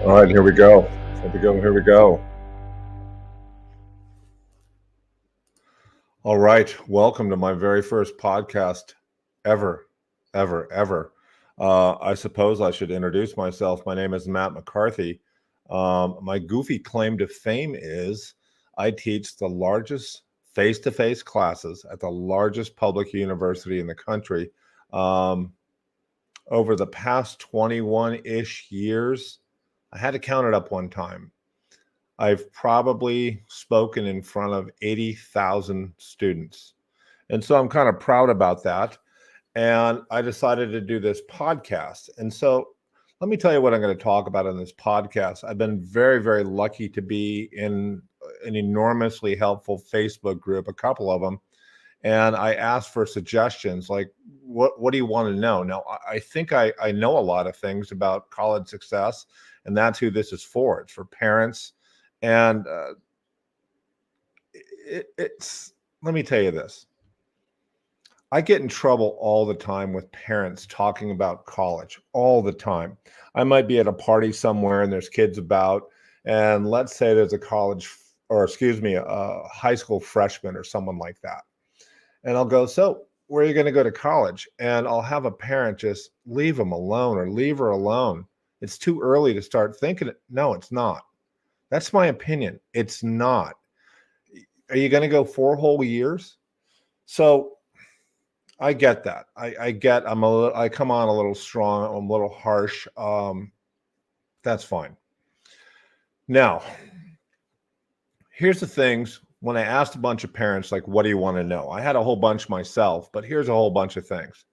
All right, here we go. Here we go. All right, welcome to my very first podcast ever. I suppose I should introduce myself. My name is Matt McCarthy. My goofy claim to fame is I teach the largest face-to-face classes at the largest public university in the country. Um, Over the past 21-ish years, I had to count it up one time. I've probably spoken in front of 80,000 students. And so I'm kind of proud about that. And I decided to do this podcast. And so let me tell you what I'm going to talk about in this podcast. I've been very lucky to be in an enormously helpful Facebook group, a couple of them. And I asked for suggestions like, what do you want to know? Now, I think I know a lot of things about college success, and that's who this is for. It's for parents. And it's, let me tell you this. I get in trouble all the time with parents talking about college all the time. I might be at a party somewhere and there's kids about, and let's say there's a college, or excuse me, a high school freshman or someone like that. And I'll go, so where are you going to go to college? And I'll have a parent just leave them alone or leave her alone. It's too early to start thinking it. No, it's not. That's my opinion. It's not. Are you going to go 4 whole years? So I get that. I come on a little strong. I'm a little harsh. That's fine. Now, here's the things. When I asked a bunch of parents, like, what do you want to know? I had a whole bunch myself, but here's a whole bunch of things.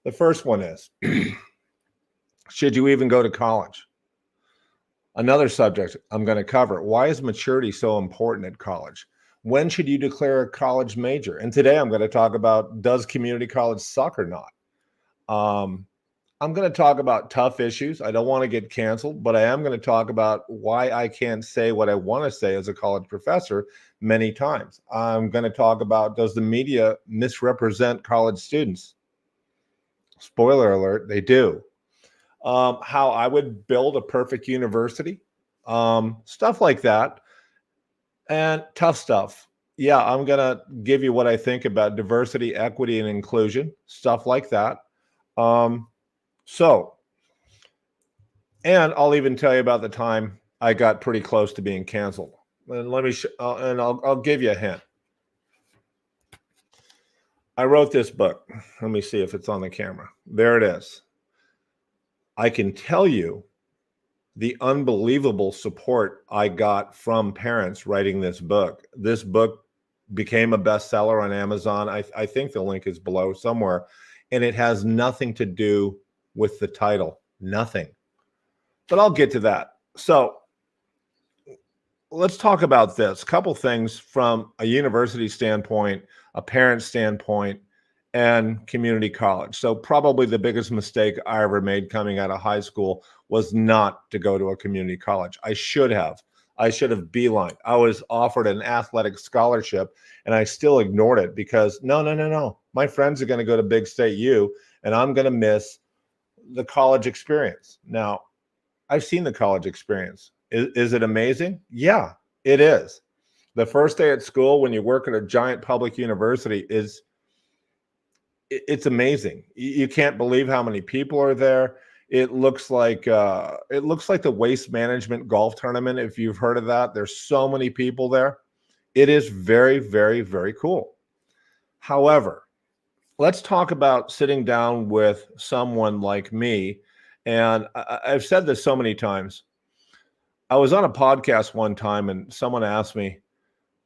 The first one is, should you even go to college? Another subject I'm going to cover. Why is maturity so important at college? When should you declare a college major? And today I'm going to talk about, does community college suck or not? I'm going to talk about tough issues. I don't want to get canceled, but I am going to talk about why I can't say what I want to say as a college professor many times. I'm going to talk about, does the media misrepresent college students? Spoiler alert, they do. How I would build a perfect university, stuff like that. And tough stuff. Yeah, I'm going to give you what I think about diversity, equity, and inclusion, stuff like that. So, and I'll even tell you about the time I got pretty close to being canceled. And let me, I'll give you a hint. I wrote this book. Let me see if it's on the camera. There it is. I can tell you the unbelievable support I got from parents writing this book. This book became a bestseller on Amazon. I think the link is below somewhere. And it has nothing to do with the title. Nothing. But I'll get to that. So let's talk about this. A couple things from a university standpoint, a parent standpoint, and community college. So probably the biggest mistake I ever made coming out of high school was not to go to a community college. I should have beelined. I was offered an athletic scholarship and I still ignored it because no. My friends are going to go to Big State U and I'm going to miss the college experience. Now, I've seen the college experience. Is it amazing? Yeah, it is. The first day at school when you work at a giant public university it's amazing. You can't believe how many people are there. It looks like the Waste Management golf tournament. If you've heard of that, there's so many people there. It is very cool. However, let's talk about sitting down with someone like me. And I've said this so many times. I was on a podcast one time and someone asked me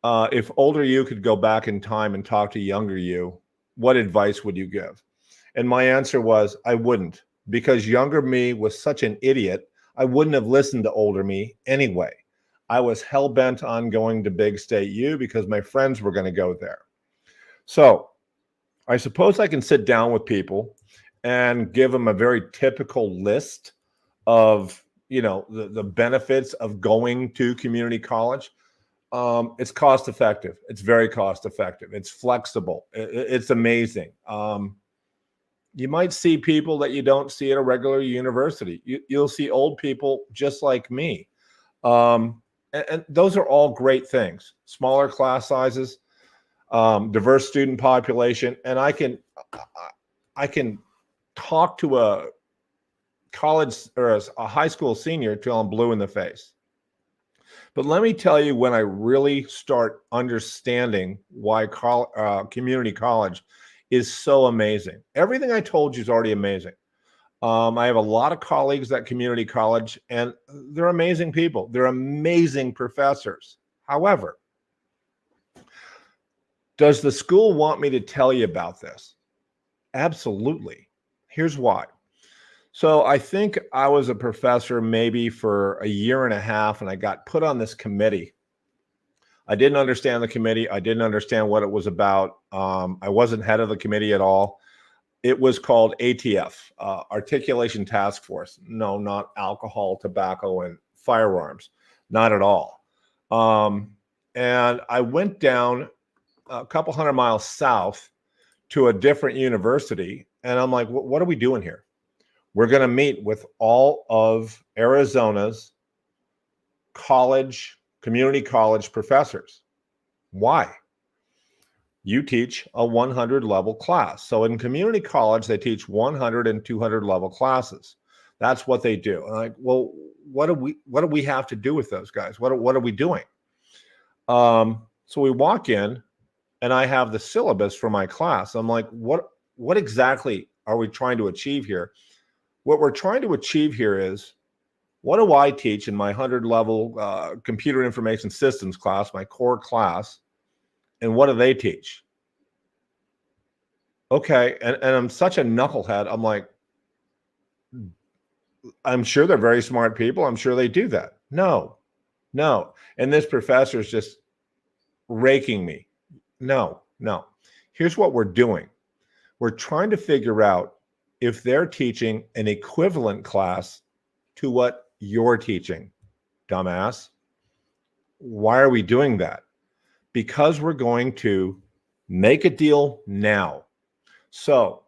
if older you could go back in time and talk to younger you, what advice would you give? And my answer was, I wouldn't, because younger me was such an idiot. I wouldn't have listened to older me anyway. I was hell bent on going to Big State U because my friends were going to go there. So I suppose I can sit down with people and give them a very typical list of, the benefits of going to community college. It's cost effective. It's very cost effective. It's flexible. It's amazing. You might see people that you don't see at a regular university. You'll see old people just like me. And those are all great things. Smaller class sizes, diverse student population, and I can talk to a college or a high school senior till I'm blue in the face. But let me tell you when I really start understanding why community college is so amazing. Everything I told you is already amazing. I have a lot of colleagues at community college, and they're amazing people. They're amazing professors. However, does the school want me to tell you about this? Absolutely. Here's why. So I think I was a professor maybe for a year and a half, and I got put on this committee. I didn't understand the committee. I didn't understand what it was about. I wasn't head of the committee at all. It was called ATF, Articulation Task Force. No, not alcohol, tobacco, and firearms. Not at all. And I went down a couple 100 miles south to a different university. And I'm like, what are we doing here? We're going to meet with all of Arizona's community college professors. Why? You teach a 100 level class. So in community college, they teach 100 and 200 level classes. That's what they do. And I'm like, well, what do we have to do with those guys? What are we doing? So we walk in, and I have the syllabus for my class. I'm like, what exactly are we trying to achieve here? What we're trying to achieve here is, what do I teach in my 100 level computer information systems class, my core class, and what do they teach? Okay, and I'm such a knucklehead. I'm like, I'm sure they're very smart people. I'm sure they do that. No. And this professor is just raking me. No. Here's what we're doing. We're trying to figure out if they're teaching an equivalent class to what you're teaching, dumbass. Why are we doing that? Because we're going to make a deal now. So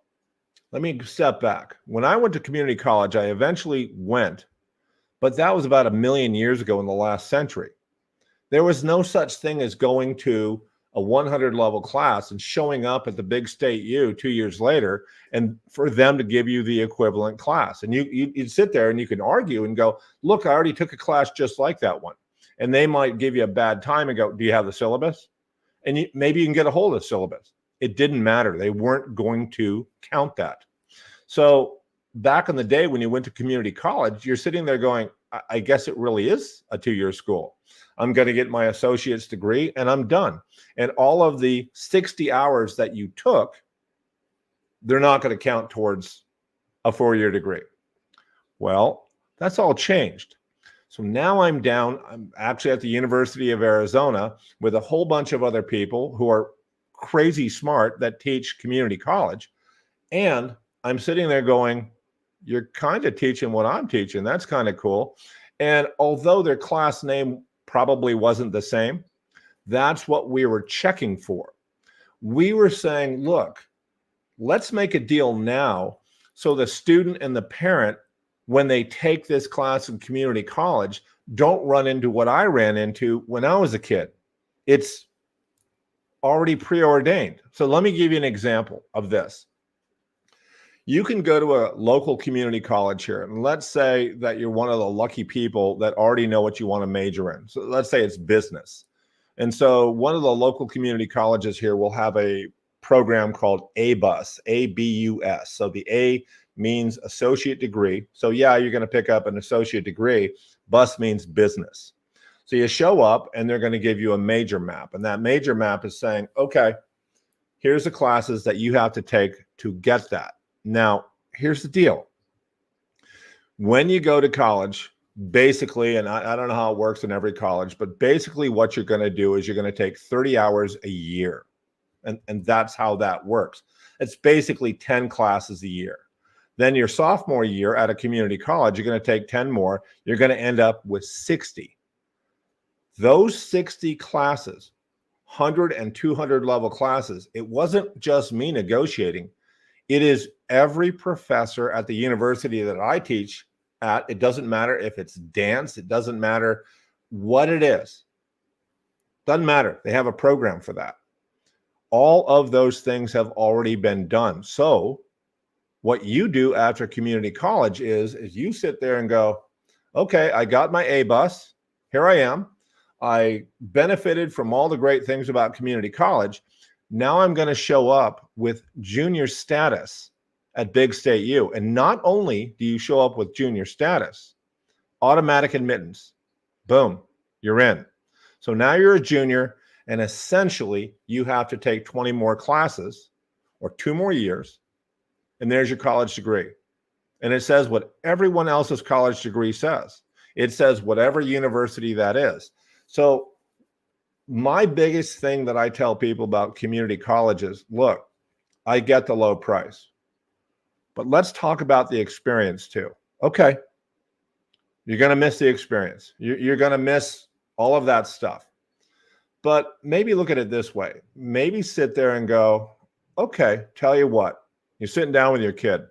let me step back. When I went to community college, I eventually went, but that was about 1 million years ago in the last century. There was no such thing as going to a 100 level class and showing up at the big state U 2 years later and for them to give you the equivalent class. And you'd sit there and you can argue and go, look, I already took a class just like that one. And they might give you a bad time and go, do you have the syllabus? And maybe you can get a hold of the syllabus. It didn't matter. They weren't going to count that. So back in the day when you went to community college, you're sitting there going, I guess it really is a 2-year school. I'm going to get my associate's degree and I'm done. And all of the 60 hours that you took, they're not going to count towards a 4-year degree. Well, that's all changed. So now I'm actually at the University of Arizona with a whole bunch of other people who are crazy smart that teach community college. And I'm sitting there going, you're kind of teaching what I'm teaching. That's kind of cool. And although their class name probably wasn't the same, that's what we were checking for. We were saying, look, let's make a deal now so the student and the parent, when they take this class in community college, don't run into what I ran into when I was a kid. It's already preordained. So let me give you an example of this. You can go to a local community college here, and let's say that you're one of the lucky people that already know what you want to major in. So let's say it's business. And so one of the local community colleges here will have a program called ABUS, A-B-U-S. So the A means associate degree. So yeah, you're going to pick up an associate degree. BUS means business. So you show up and they're going to give you a major map. And that major map is saying, okay, here's the classes that you have to take to get that. Now, here's the deal. When you go to college, basically, and I don't know how it works in every college, but basically what you're going to do is you're going to take 30 hours a year. And that's how that works. It's basically 10 classes a year. Then your sophomore year at a community college, you're going to take 10 more. You're going to end up with 60. Those 60 classes, 100 and 200 level classes, it wasn't just me negotiating. It is every professor at the university that I teach at. It doesn't matter if it's dance. It doesn't matter what it is. Doesn't matter. They have a program for that. All of those things have already been done. So what you do after community college is you sit there and go, okay, I got my A bus. Here I am. I benefited from all the great things about community college. Now I'm going to show up with junior status at Big State U. And not only do you show up with junior status, automatic admittance, boom, you're in. So now you're a junior, and essentially you have to take 20 more classes or 2 more years, and there's your college degree. And it says what everyone else's college degree says. It says whatever university that is. So my biggest thing that I tell people about community colleges, look, I get the low price, but let's talk about the experience too. Okay, you're going to miss the experience. You're going to miss all of that stuff. But maybe look at it this way. Maybe sit there and go, okay, tell you what, you're sitting down with your kid.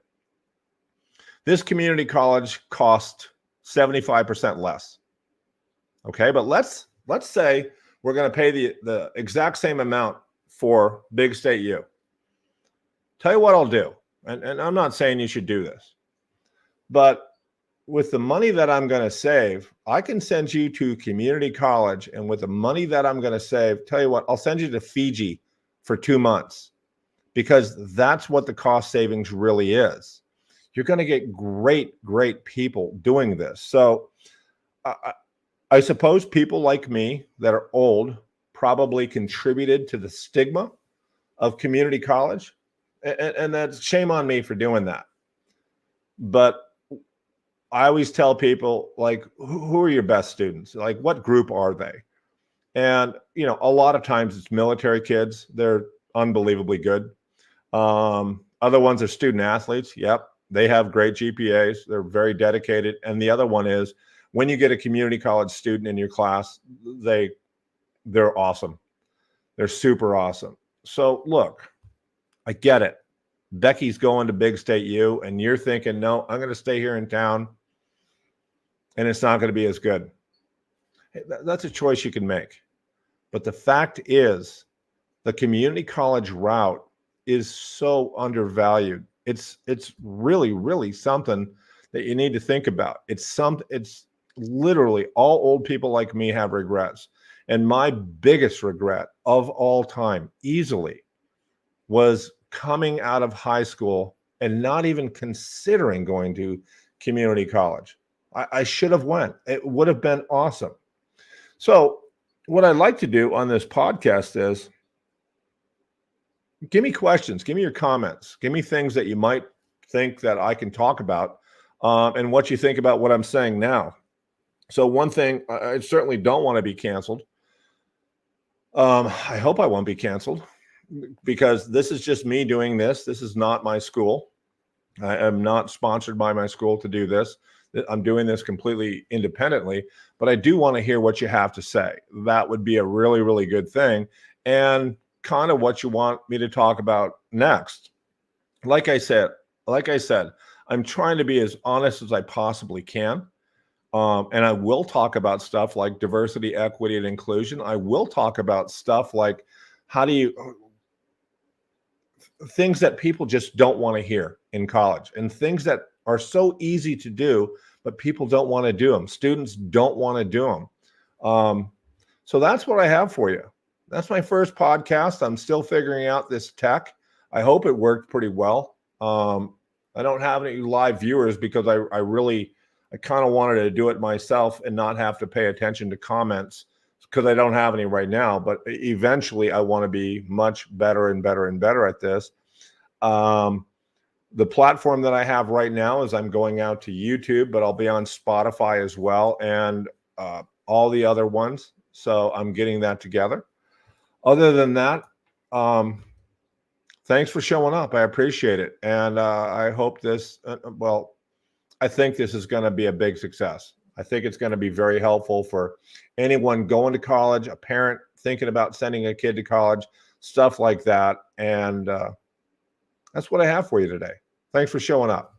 This community college cost 75% less. Okay, but let's say we're going to pay the exact same amount for Big State U. Tell you what I'll do, and I'm not saying you should do this, but with the money that I'm going to save, I can send you to community college, and with the money that I'm going to save, tell you what, I'll send you to Fiji for 2 months, because that's what the cost savings really is. You're going to get great people doing this. So I suppose people like me that are old probably contributed to the stigma of community college. And that's shame on me for doing that. But I always tell people, like, who are your best students? Like, what group are they? And, a lot of times it's military kids. They're unbelievably good. Other ones are student athletes. Yep. They have great GPAs. They're very dedicated. And the other one is when you get a community college student in your class, they're awesome. They're super awesome. So look, I get it. Becky's going to Big State U, and you're thinking, no, I'm going to stay here in town, and it's not going to be as good. That's a choice you can make. But the fact is, the community college route is so undervalued. It's really something that you need to think about. It's literally all old people like me have regrets. And my biggest regret of all time, easily, was coming out of high school and not even considering going to community college. I should have went. It would have been awesome. So what I'd like to do on this podcast is give me questions, give me your comments, give me things that you might think that I can talk about, and what you think about what I'm saying now. So one thing, I certainly don't want to be canceled. I hope I won't be canceled, because this is just me doing this. This is not my school. I am not sponsored by my school to do this. I'm doing this completely independently, but I do want to hear what you have to say. That would be a really good thing, and kind of what you want me to talk about next. Like I said, I'm trying to be as honest as I possibly can. And I will talk about stuff like diversity, equity, and inclusion. I will talk about stuff like things that people just don't want to hear in college, and things that are so easy to do, but people don't want to do them. Students don't want to do them. So that's what I have for you. That's my first podcast. I'm still figuring out this tech. I hope it worked pretty well. I don't have any live viewers because I kind of wanted to do it myself and not have to pay attention to comments, because I don't have any right now. But eventually I want to be much better and better at this. The platform that I have right now is I'm going out to YouTube, but I'll be on Spotify as well, and all the other ones. So I'm getting that together. Other than that, thanks for showing up. I appreciate it. And I hope this, I think this is going to be a big success. I think it's going to be very helpful for anyone going to college, a parent thinking about sending a kid to college, stuff like that. And That's what I have for you today. Thanks for showing up.